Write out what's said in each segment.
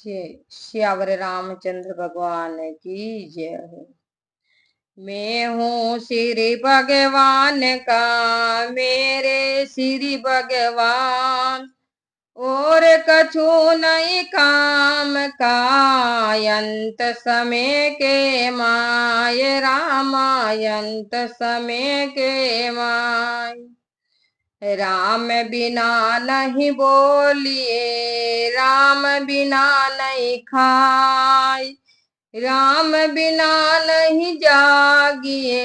श्यावर रामचंद्र भगवान की जय हो। मैं हूँ श्री भगवान का, मेरे श्री भगवान, और कछु नहीं काम का, अंत समय के माय रामायंत समय के माय। राम बिना नहीं बोलिए, राम बिना नहीं खाए, राम बिना नहीं जागिए,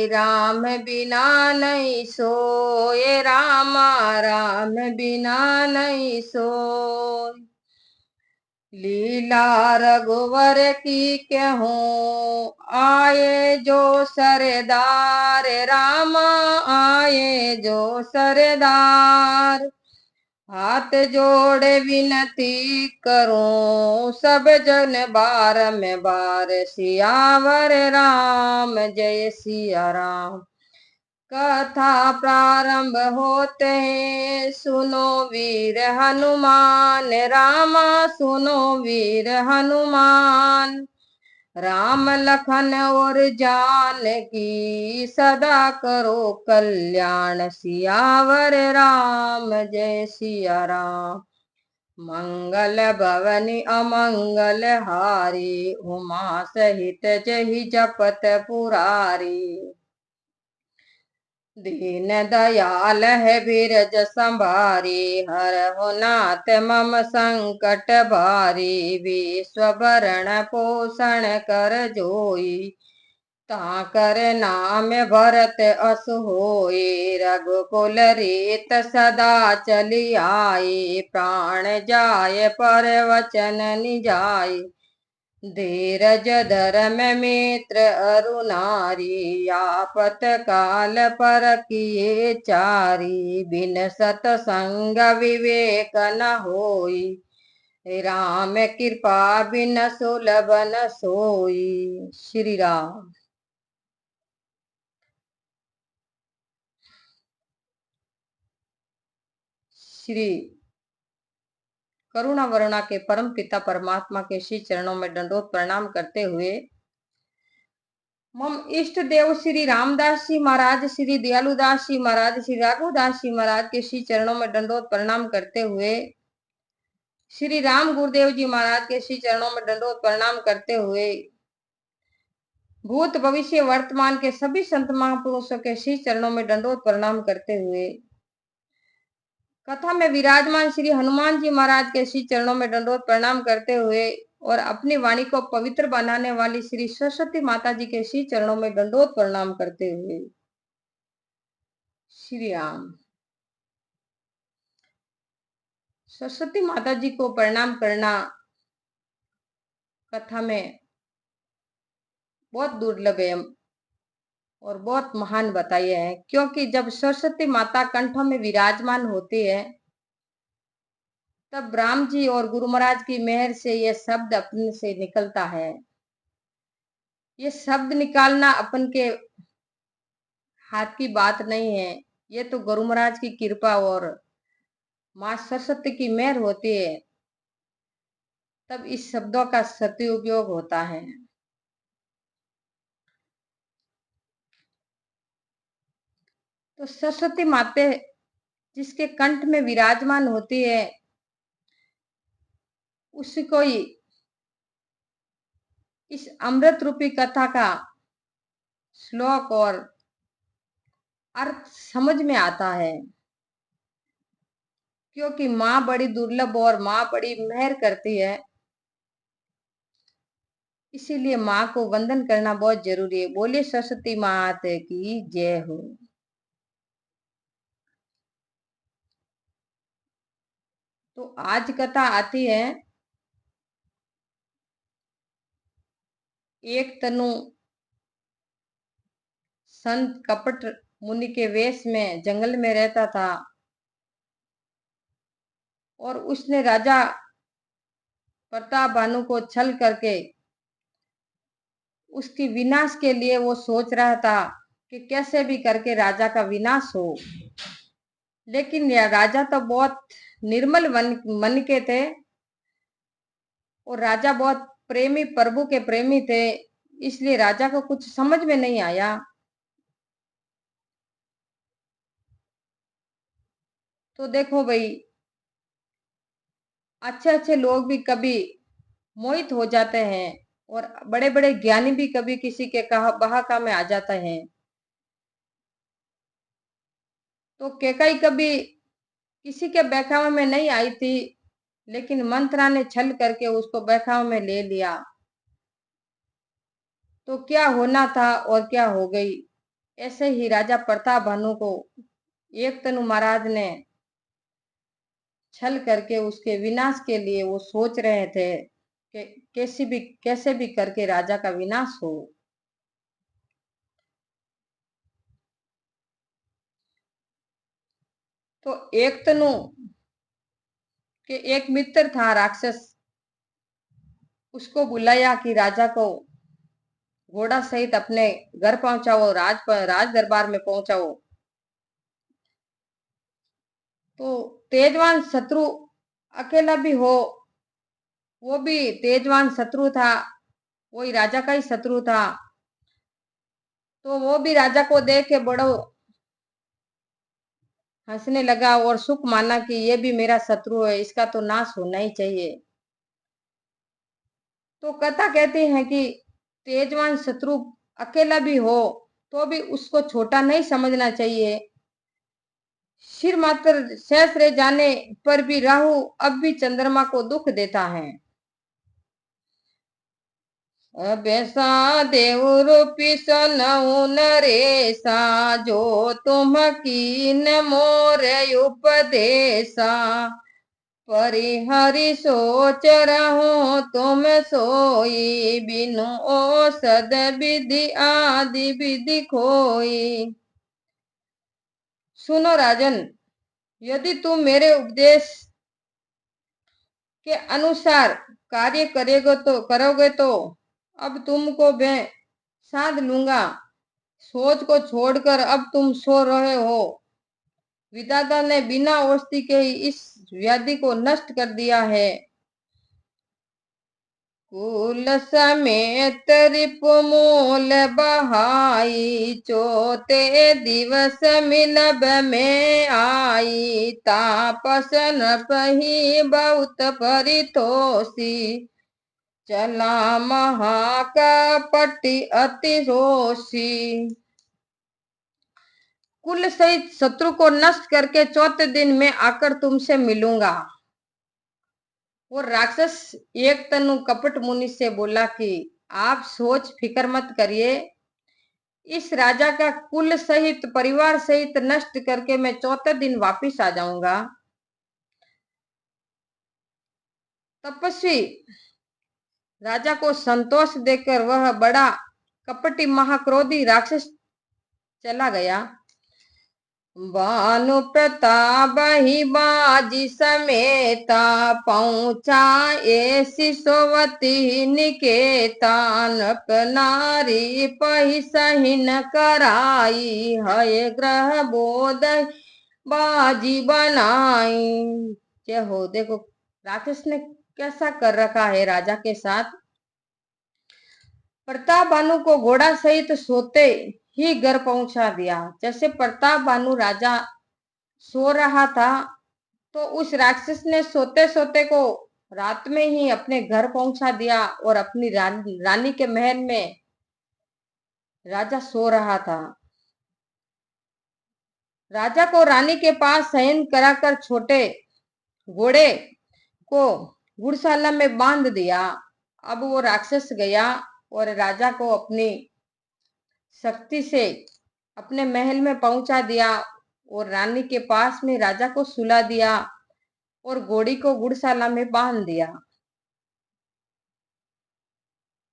राम बिना नहीं सोए, राम बिना नहीं सोए। लीला रघुवर की कहूँ, आए जो सरदार, रामा आए जो सरदार। हाथ जोड़े विनती करूं, सब जन बारंबार, सियावर राम जय सिया राम। कथा प्रारंभ होते हैं, सुनो वीर हनुमान, रामा सुनो वीर हनुमान। राम लखन और जानकी, सदा करो कल्याण, सियावर राम जय सिया राम। मंगल भवनि अमंगल हारी, उमा सहित जहि जपत पुरारी। दीन दयाल है बिरज संभारी, हरहु नाथ मम संकट भारी। विश्व भरण पोषण कर जोई, ताकर नाम भरत अस होई। रघुकुल रीत सदा चली आई, प्राण जाय पर वचन निजाय। धीरज धर्म मित्र अरु नारी, आपत काल पर किए चारी। बिन सतसंग विवेक न होई, राम कृपा बिन सुलभ न सोई। श्री राम। श्री करुणा वरुणा के परम पिता परमात्मा के श्री चरणों में दंडोत प्रणाम करते हुए, मम इष्ट देव श्री रामदास जी महाराज, श्री दयालुदास जी महाराज, श्री राघवदास जी महाराज के श्री चरणों में दंडोत प्रणाम करते हुए, श्री राम गुरुदेव जी महाराज के श्री चरणों में दंडोत प्रणाम करते हुए, भूत भविष्य वर्तमान के सभी संत महापुरुषों के श्री चरणों में दंडोत प्रणाम करते हुए, कथा में विराजमान श्री हनुमान जी महाराज के श्री चरणों में दंडोत प्रणाम करते हुए, और अपनी वाणी को पवित्र बनाने वाली श्री सरस्वती माता जी के श्री चरणों में दंडोत प्रणाम करते हुए, श्री राम। सरस्वती माता जी को प्रणाम करना कथा में बहुत दुर्लभ है और बहुत महान बताया है, क्योंकि जब सरस्वती माता कंठों में विराजमान होती है, तब राम जी और गुरु महाराज की मेहर से यह शब्द अपने से निकलता है। ये शब्द निकालना अपन के हाथ की बात नहीं है, ये तो गुरु महाराज की कृपा और माँ सरस्वती की मेहर होती है, तब इस शब्दों का सदुपयोग होता है। तो सरस्वती माते जिसके कंठ में विराजमान होती है, उसको ही इस अमृत रूपी कथा का श्लोक और अर्थ समझ में आता है, क्योंकि माँ बड़ी दुर्लभ और माँ बड़ी मेहर करती है, इसीलिए माँ को वंदन करना बहुत जरूरी है। बोलिए सरस्वती माता की जय हो। तो आज कथा आती है, एक तनु संत कपट मुनि के वेश में जंगल में रहता था, और उसने राजा प्रताप भानु को छल करके उसकी विनाश के लिए वो सोच रहा था कि कैसे भी करके राजा का विनाश हो। लेकिन यह राजा तो बहुत निर्मल मन के थे, और राजा बहुत प्रेमी, प्रभु के प्रेमी थे, इसलिए राजा को कुछ समझ में नहीं आया। तो देखो भाई, अच्छे अच्छे लोग भी कभी मोहित हो जाते हैं और बड़े बड़े ज्ञानी भी कभी किसी के कहा बहाका में आ जाते हैं। तो केकई कभी किसी के बहकावे में नहीं आई थी, लेकिन मंत्रा ने छल करके उसको बहकावे में ले लिया। तो क्या होना था और क्या हो गई। ऐसे ही राजा प्रताप भानु को एक तनु महाराज ने छल करके उसके विनाश के लिए वो सोच रहे थे कि कैसे भी करके राजा का विनाश हो। तो एक तनु के एक मित्र था राक्षस, उसको बुलाया कि राजा को घोड़ा सहित अपने घर पहुंचाओ, राज दरबार में पहुंचाओ। तो तेजवान शत्रु अकेला भी हो, वो भी तेजवान शत्रु था, वही राजा का ही शत्रु था। तो वो भी राजा को देख के बड़ो हंसने लगा और सुख माना कि ये भी मेरा शत्रु है, इसका तो नाश होना ही चाहिए। तो कथा कहती है कि तेजवान शत्रु अकेला भी हो तो भी उसको छोटा नहीं समझना चाहिए। सिर मात्र शेष रह जाने पर भी राहु अब भी चंद्रमा को दुख देता है। अबैसा देव रूपी सनऊ नरेसा, जो तुम कीन मोर उपदेशा। परिहरि सोच रहो तुम सोई, बिनु औषध विधि आदि विधि खोई। सुनो राजन, यदि तुम मेरे उपदेश के अनुसार कार्य करोगे तो अब तुमको मैं साध लूंगा। सोच को छोड़कर अब तुम सो रहे हो। विधाता ने बिना औषधि के ही इस व्याधि को नष्ट कर दिया है। कुल समेत रिपुमूल बहाई, चौथे दिवस मिलब में आई। तापसन पही बहुत परितोषी, चला महाकपटी अति रोषी। कुल सहित शत्रु को नष्ट करके चौथे दिन में आकर तुमसे मिलूंगा। वो राक्षस एक तनु कपट मुनि से बोला कि आप सोच फिक्र मत करिए, इस राजा का कुल सहित परिवार सहित नष्ट करके मैं चौथे दिन वापिस आ जाऊंगा। तपस्वी राजा को संतोष देकर वह बड़ा कपटी महाक्रोधी राक्षस चला गया। भानु प्रताप ही बाजी समेता, पहुंचा ऐसी सोवती निकेतन। नारी पही सही न कराई, है ग्रह बोध बाजी बनाई। जय हो। देखो राक्षस ने कैसा कर रखा है राजा के साथ। प्रताप भानु को घोड़ा सहित सोते ही घर पहुंचा दिया। जैसे प्रताप भानु राजा सो रहा था तो उस राक्षस ने सोते सोते को रात में ही अपने घर पहुंचा दिया और अपनी रानी के महल में राजा सो रहा था। राजा को रानी के पास शयन कराकर छोटे घोड़े को घुड़शाला में बांध दिया। अब वो राक्षस गया और राजा को अपनी शक्ति से अपने महल में पहुंचा दिया और रानी के पास में राजा को सुला दिया और घोड़ी को घुड़शाला में बांध दिया।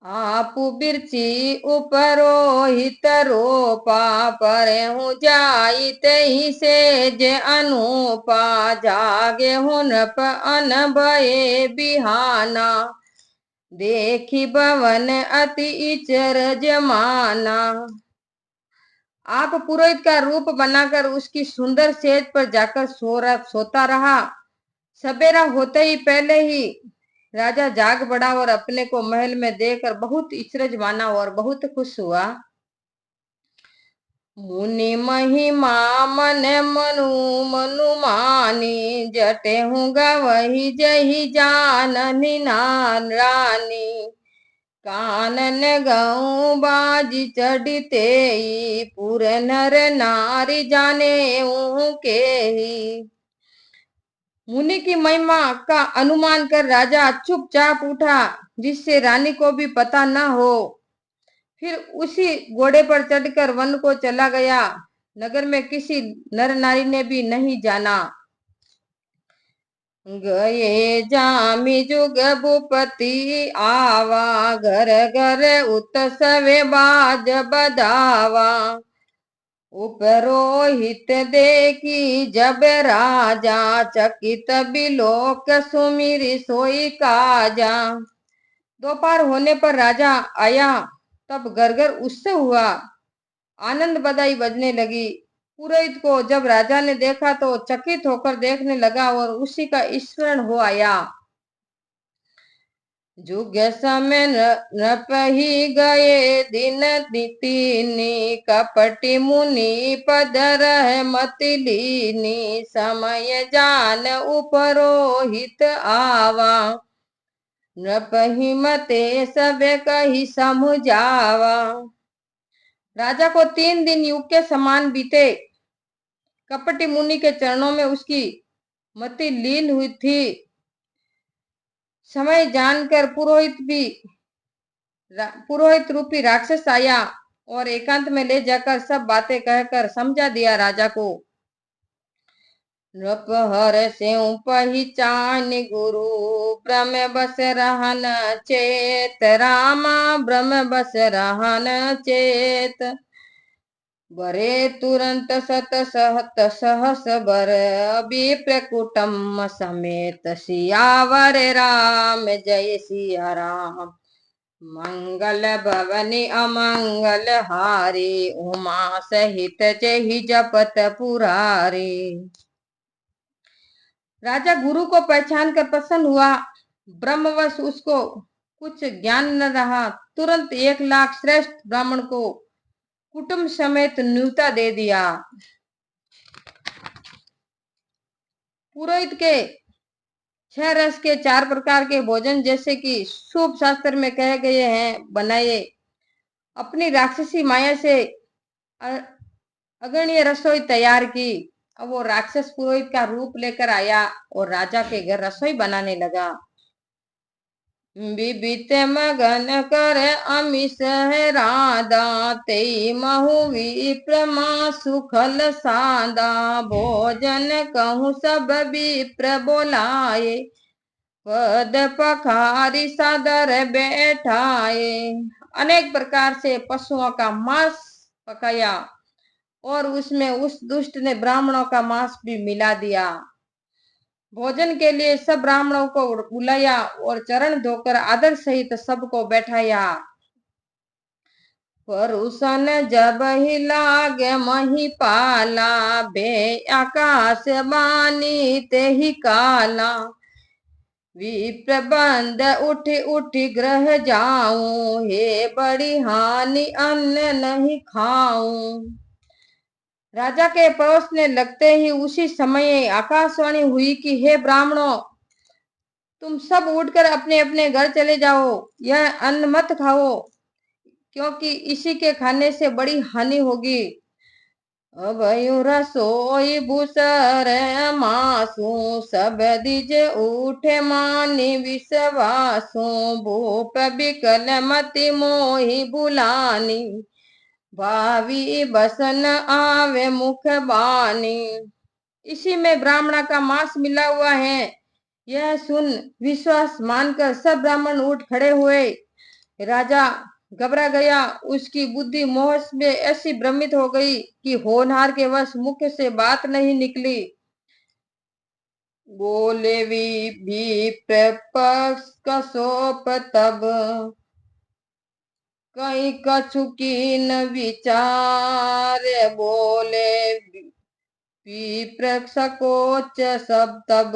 आप बिरची उपरो हित रोपा, पर हूँ जाई तही से जे अनुपा। जागे हुन अन भये बिहाना, देखी भवन अति इचर जमाना। आप पुरोहित का रूप बनाकर उसकी सुंदर सेज पर जाकर सोता रहा। सवेरा होते ही पहले ही राजा जाग पड़ा और अपने को महल में देखकर बहुत अचरज माना और बहुत खुश हुआ। मुनि महिमा मन मनु मनु मानी, जटे हूँगा वही जही जाननी नान रानी। कानन गऊ बाजी चढ़ते पूरे नर नारी जाने के ही। मुनि की महिमा का अनुमान कर राजा चुपचाप उठा, जिससे रानी को भी पता न हो। फिर उसी घोड़े पर चढ़कर वन को चला गया। नगर में किसी नर नारी ने भी नहीं जाना। गए जामी जुग भूपति आवा, घर घर उत्सवे बाज बजावा। उपरोहित देखी जब राजा, चकित बिलोक सुमिरी सोई काजा। दोपहर होने पर राजा आया, तब घर घर उत्सव हुआ, आनंद बधाई बजने लगी। पुरोहित को जब राजा ने देखा तो चकित होकर देखने लगा और उसी का स्मरण हो आया। जुग समय नृप ही गए दिन तीनी, कपटी मुनि पद रह मति लीनी। समय जान उपरोहित आवा, नृप ही मते सब कही समझावा। राजा को 3 दिन युग के समान बीते। कपटी मुनि के चरणों में उसकी मति लीन हुई थी। समय जानकर पुरोहित रूपी राक्षस आया और एकांत में ले जाकर सब बातें कहकर समझा दिया राजा को। नृप हर से पहचान गुरु, ब्रह्म बस रहन चेत। रामा ब्रह्म बस रहन चेत। बरे तुरंत सत सहत सहस बर, विप्र कुटुम्ब समेत सियावर राम। जय सिया राम। मंगल भवनी अमंगल हारी, उमा सहित जहि जपत पुरारी। राजा गुरु को पहचान कर प्रसन्न हुआ। ब्रह्मवश उसको कुछ ज्ञान न रहा। तुरंत 1 लाख श्रेष्ठ ब्राह्मण को कुटुंब समेत न्योता दे दिया। पुरोहित के 6 रस के 4 प्रकार के भोजन, जैसे कि शुभ शास्त्र में कहे गए हैं, बनाए। अपनी राक्षसी माया से अगणीय रसोई तैयार की। अब वो राक्षस पुरोहित का रूप लेकर आया और राजा के घर रसोई बनाने लगा। विबित मगन कर अमिष है राधा, ते महु विप्र मा सुखल सादा। भोजन कहूँ सब विप्र बोलाए, पद पखारी सादर बैठाए। अनेक प्रकार से पशुओं का मांस पकाया और उसमें उस दुष्ट ने ब्राह्मणों का मांस भी मिला दिया। भोजन के लिए सब ब्राह्मणों को बुलाया और चरण धोकर आदर सहित सबको बैठाया। परुषण जब ही लागे महिपाला, बे आकाश बानी ते ही काला। विप्र बंद उठी उठी ग्रह जाऊं, हे बड़ी हानि अन्न नहीं खाऊं। राजा के परोसने लगते ही उसी समय आकाशवाणी हुई कि हे ब्राह्मणों, तुम सब उठकर अपने अपने घर चले जाओ। यह अन्न मत खाओ, क्योंकि इसी के खाने से बड़ी हानि होगी। अब रसोई भूसर मासू, सब दीजे उठे मानी विश्वासू। भूप बिकल मति मोहि बुलानी, भावी बसन आवे मुख बानी। इसी में ब्राह्मण का मांस मिला हुआ है। यह सुन विश्वास मानकर सब ब्राह्मण उठ खड़े हुए। राजा घबरा गया। उसकी बुद्धि मोह में ऐसी भ्रमित हो गई कि होनहार के वश मुख से बात नहीं निकली। बोले भी प्रपक्ष कसोप तब, कहीं कछु कीन विचार। बोले विप्र सकोच सब तब,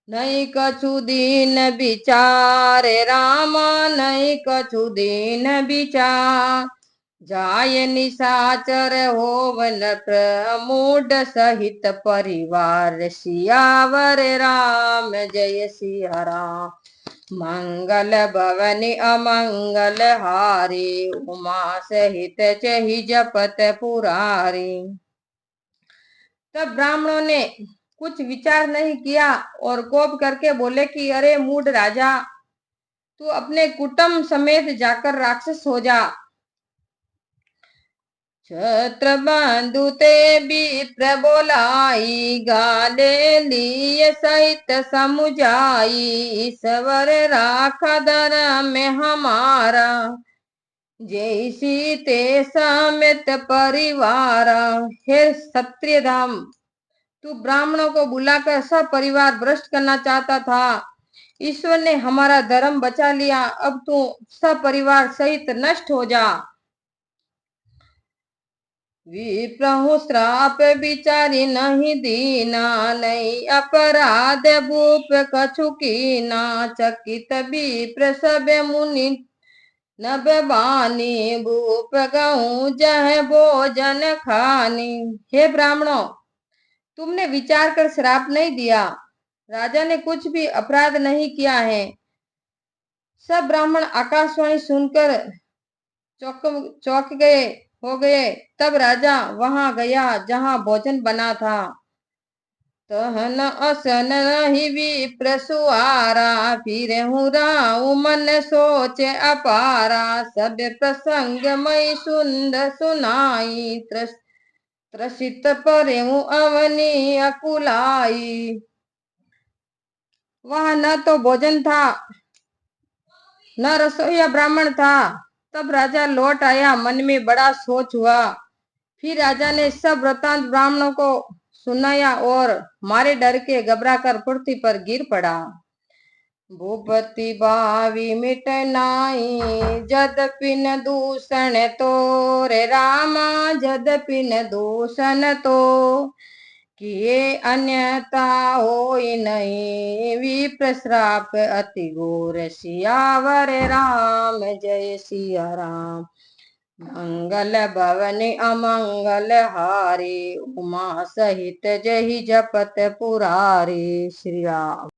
नहीं कछु दीन विचारे रामा, नहीं कछु दीन विचार। जाय निशाचर होवन प्रमूढ़ सहित परिवार, सियावर राम जय सिया राम। मंगल भवनि अमंगल हारी, उमा सहित चहि जपत पुरारी। तब ब्राह्मणों ने कुछ विचार नहीं किया और कोप करके बोले कि अरे मूढ़ राजा, तू अपने कुटुंब समेत जाकर राक्षस हो जा। छत्र बंधु ते विप्र बोलाई, गाले लिए सहित समुझाई। ईश्वर राखा धर्म में हमारा, जैसी ते समेत परिवार। हे क्षत्रिय धाम, तू ब्राह्मणों को बुलाकर सब परिवार भ्रष्ट करना चाहता था। ईश्वर ने हमारा धर्म बचा लिया, अब तू सब परिवार सहित नष्ट हो जा। विप्रहु श्राप विचारी नहीं दीना, नहीं अपराध भूप कछु कीना। चकित विप्र सब मुनि नभ बानी, भूप गऊ जह भोजन खानी। हे ब्राह्मणों, तुमने विचार कर श्राप नहीं दिया, राजा ने कुछ भी अपराध नहीं किया है। सब ब्राह्मण आकाशवाणी सुनकर चौंक गए हो गए। तब राजा वहां गया जहां भोजन बना था। तहन असन नहीं विप्र सुआरा, फिर हुराऊ मन सोचे अपारा। सब प्रसंग मई सुंदर सुनाई, त्रसित परे अवनी अकुलाई। वहां न तो भोजन था, न रसोईया ब्राह्मण था। तब राजा लौट आया, मन में बड़ा सोच हुआ। फिर राजा ने सब वृतांत ब्राह्मणों को सुनाया और मारे डर के घबरा कर पृथ्वी पर गिर पड़ा। भूपति भावी मिट नाई, जदपि न दूषण तो रे रामा, जदपि न दूषण तो। किए अन्यता होई नहीं, विप्र श्राप अति घोर। सियावर राम जय सिया राम। मंगल भवनि अमंगल हारी, उमा सहित जहि जपत पुरारी। श्री राम।